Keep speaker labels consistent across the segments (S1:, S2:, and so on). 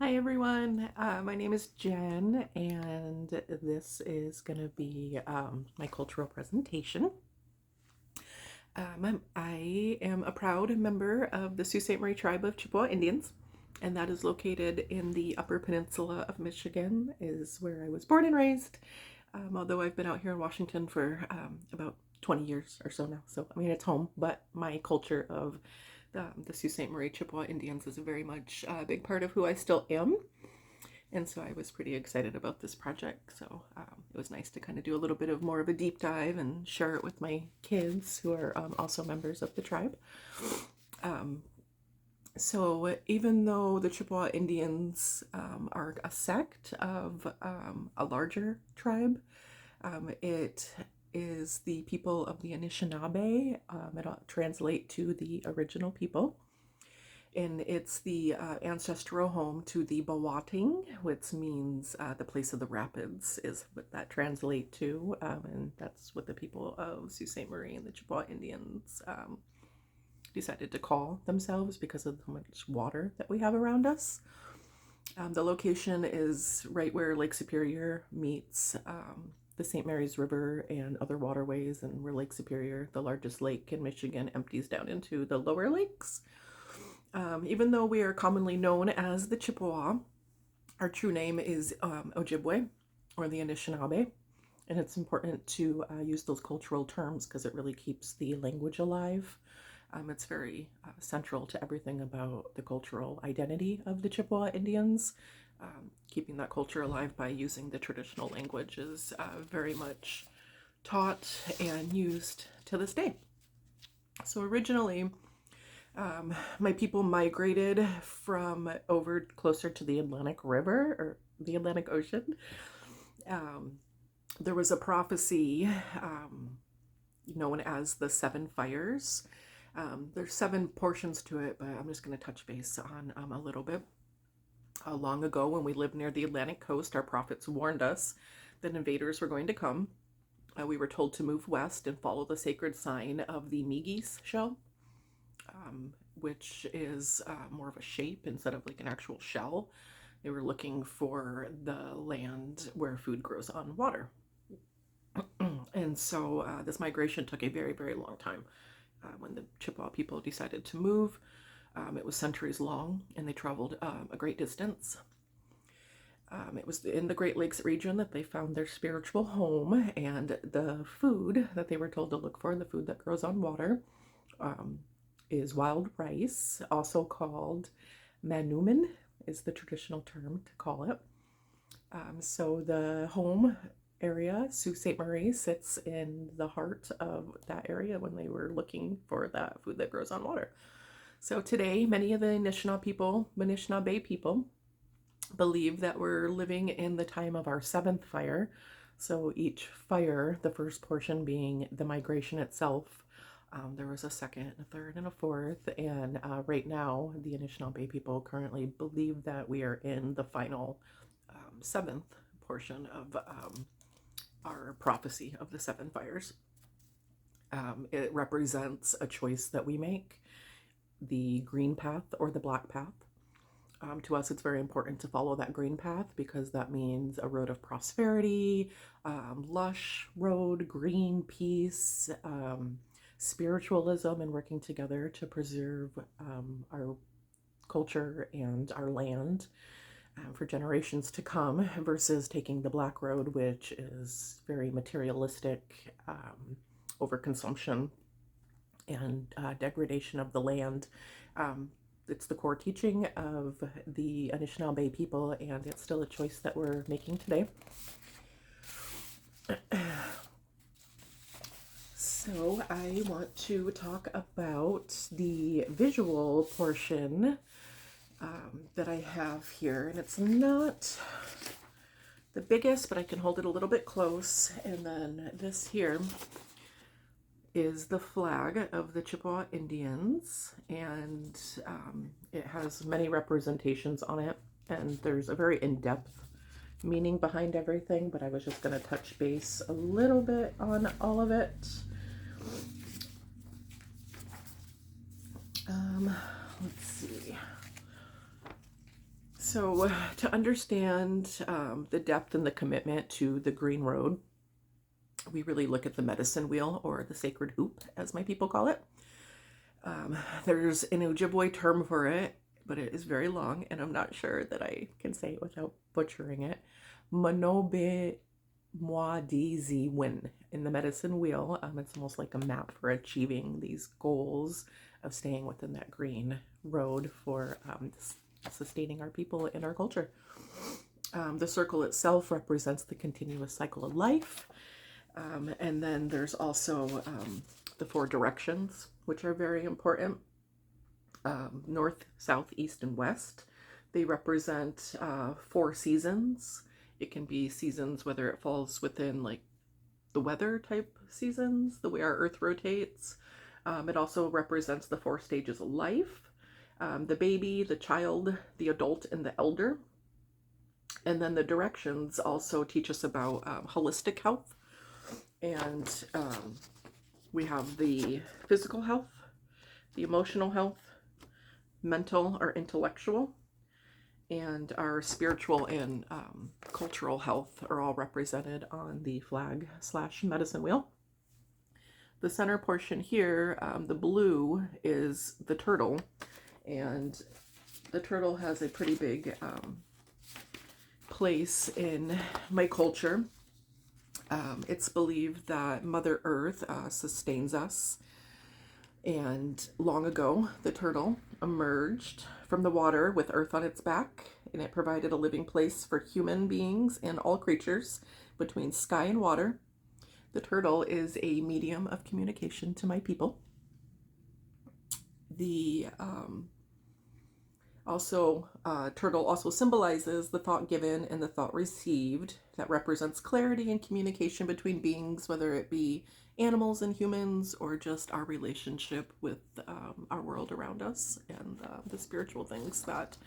S1: Hi everyone, my name is Jen, and this is going to be my cultural presentation. I am a proud member of the Sault Ste. Marie tribe of Chippewa Indians, and that is located in the Upper Peninsula of Michigan, is where I was born and raised, although I've been out here in Washington for about 20 years or so now. So, I mean, it's home, but my culture of the Sault Ste. Marie Chippewa Indians is very much a big part of who I still am. And so I was pretty excited about this project. So it was nice to kind of do a little bit of more of a deep dive and share it with my kids who are also members of the tribe. Um, so even though the Chippewa Indians are a sect of a larger tribe, it is the people of the Anishinaabe. It'll translate to the original people, and it's the ancestral home to the Bawating, which means the place of the rapids is what that translates to, and that's what the people of Sault Ste. Marie and the Chippewa Indians decided to call themselves because of how much water that we have around us. The location is right where Lake Superior meets the St. Mary's River and other waterways, and where Lake Superior, the largest lake in Michigan, empties down into the lower lakes. Even though we are commonly known as the Chippewa, our true name is Ojibwe, or the Anishinaabe, and it's important to use those cultural terms because it really keeps the language alive. It's very central to everything about the cultural identity of the Chippewa Indians. Keeping that culture alive by using the traditional language is very much taught and used to this day. So originally, my people migrated from over closer to the Atlantic River or the Atlantic Ocean. There was a prophecy known as the Seven Fires. There's seven portions to it, but I'm just going to touch base on a little bit. Long ago, when we lived near the Atlantic coast, our prophets warned us that invaders were going to come. We were told to move west and follow the sacred sign of the Meegis shell, which is more of a shape instead of like an actual shell. They were looking for the land where food grows on water. And so this migration took a very, very long time. When the Chippewa people decided to move, it was centuries long, and they traveled a great distance. It was in the Great Lakes region that they found their spiritual home, and the food that they were told to look for, the food that grows on water, is wild rice, also called manumin, is the traditional term to call it. So the home area, Sault Ste. Marie, sits in the heart of that area when they were looking for that food that grows on water. So today, many of the Anishinaabe people, believe that we're living in the time of our seventh fire. So each fire, the first portion being the migration itself, there was a second, a third, and a fourth. And right now, the Anishinaabe people currently believe that we are in the final seventh portion of our prophecy of the seven fires. It represents a choice that we make, the green path or the black path. To us, it's very important to follow that green path because that means a road of prosperity, lush road, green peace, spiritualism, and working together to preserve our culture and our land for generations to come, versus taking the black road, which is very materialistic, overconsumption, and degradation of the land. It's the core teaching of the Anishinaabe people, and it's still a choice that we're making today. So I want to talk about the visual portion that I have here, and it's not the biggest, but I can hold it a little bit close. And then this here is the flag of the Chippewa Indians, and it has many representations on it, and there's a very in-depth meaning behind everything, but I was just going to touch base a little bit on all of it. Let's see. So to understand the depth and the commitment to the Green Road, we really look at the medicine wheel, or the sacred hoop, as my people call it. There's an Ojibwe term for it, but it is very long, and I'm not sure that I can say it without butchering it. Manobe Mwadizi win in the medicine wheel. It's almost like a map for achieving these goals of staying within that green road for sustaining our people and our culture. The circle itself represents the continuous cycle of life. And then there's also the 4 directions, which are very important. North, south, east, and west. They represent 4 seasons. It can be seasons, whether it falls within like the weather type seasons, the way our earth rotates. It also represents the 4 stages of life. The baby, the child, the adult, and the elder. And then the directions also teach us about holistic health. And we have the physical health, the emotional health, mental or intellectual, and our spiritual and cultural health are all represented on the flag / medicine wheel. The center portion here, the blue, is the turtle, and the turtle has a pretty big place in my culture. It's believed that Mother Earth sustains us, and long ago the turtle emerged from the water with Earth on its back, and it provided a living place for human beings and all creatures between sky and water. The turtle is a medium of communication to my people. The turtle also symbolizes the thought given and the thought received. That represents clarity and communication between beings, whether it be animals and humans, or just our relationship with our world around us and the spiritual things that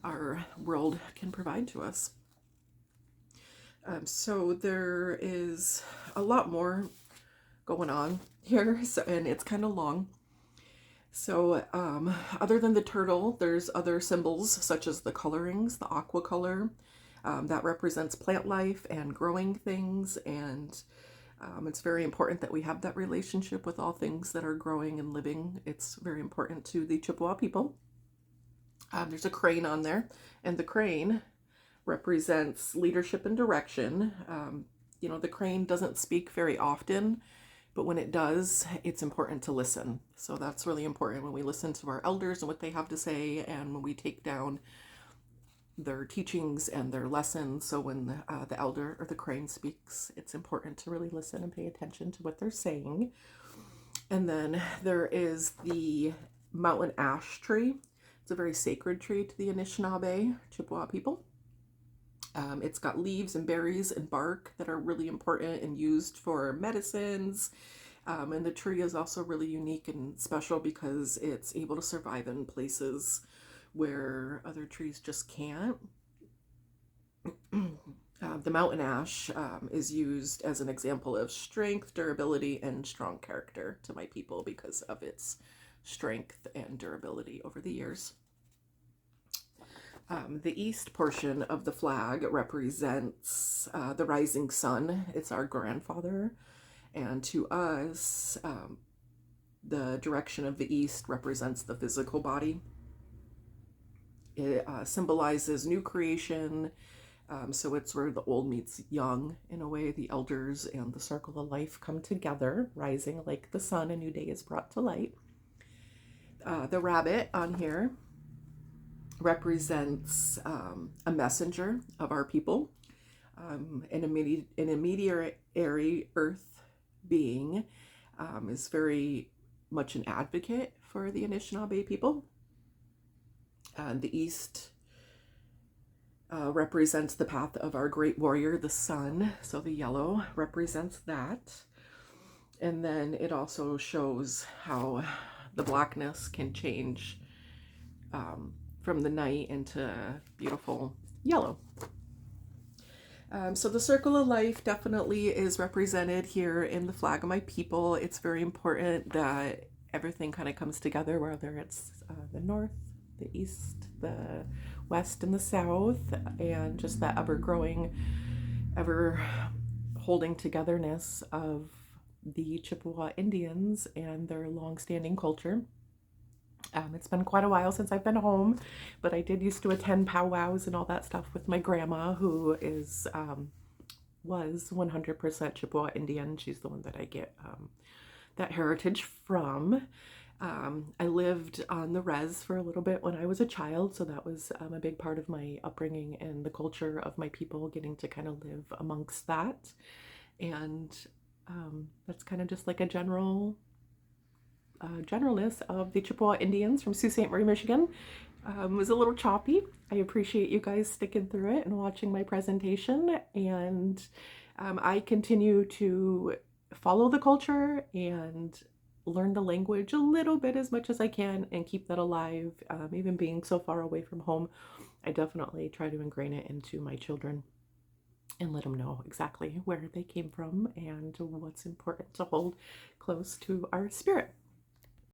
S1: our world can provide to us. So there is a lot more going on here, and it's kind of long. So other than the turtle, there's other symbols such as the colorings, the aqua color, that represents plant life and growing things. And it's very important that we have that relationship with all things that are growing and living. It's very important to the Chippewa people. There's a crane on there, and the crane represents leadership and direction. The crane doesn't speak very often, but when it does, it's important to listen. So that's really important when we listen to our elders and what they have to say, and when we take down their teachings and their lessons. So when the elder or the crane speaks, it's important to really listen and pay attention to what they're saying. And then there is the mountain ash tree. It's a very sacred tree to the Anishinaabe Chippewa people. It's got leaves and berries and bark that are really important and used for medicines. And the tree is also really unique and special because it's able to survive in places where other trees just can't. The mountain ash is used as an example of strength, durability, and strong character to my people because of its strength and durability over the years. The east portion of the flag represents the rising sun. It's our grandfather. And to us, the direction of the east represents the physical body. It symbolizes new creation. So it's where the old meets young. In a way, the elders and the circle of life come together, rising like the sun. A new day is brought to light. The rabbit on here represents a messenger of our people, an intermediary earth being, is very much an advocate for the Anishinaabe people. The east represents the path of our great warrior, the sun, so the yellow represents that. And then it also shows how the blackness can change from the night into beautiful yellow. So the circle of life definitely is represented here in the flag of my people. It's very important that everything kind of comes together, whether it's the north, the east, the West and the South, and just that ever growing, ever holding togetherness of the Chippewa Indians and their long-standing culture. It's been quite a while since I've been home, but I did used to attend powwows and all that stuff with my grandma, who was 100% Chippewa Indian. She's the one that I get that heritage from. I lived on the res for a little bit when I was a child, so that was a big part of my upbringing and the culture of my people, getting to kind of live amongst that. And that's kind of just like a generalness of the Chippewa Indians from Sault Ste. Marie, Michigan. It was a little choppy. I appreciate you guys sticking through it and watching my presentation. And I continue to follow the culture and learn the language a little bit as much as I can and keep that alive. Even being so far away from home, I definitely try to ingrain it into my children and let them know exactly where they came from and what's important to hold close to our spirit.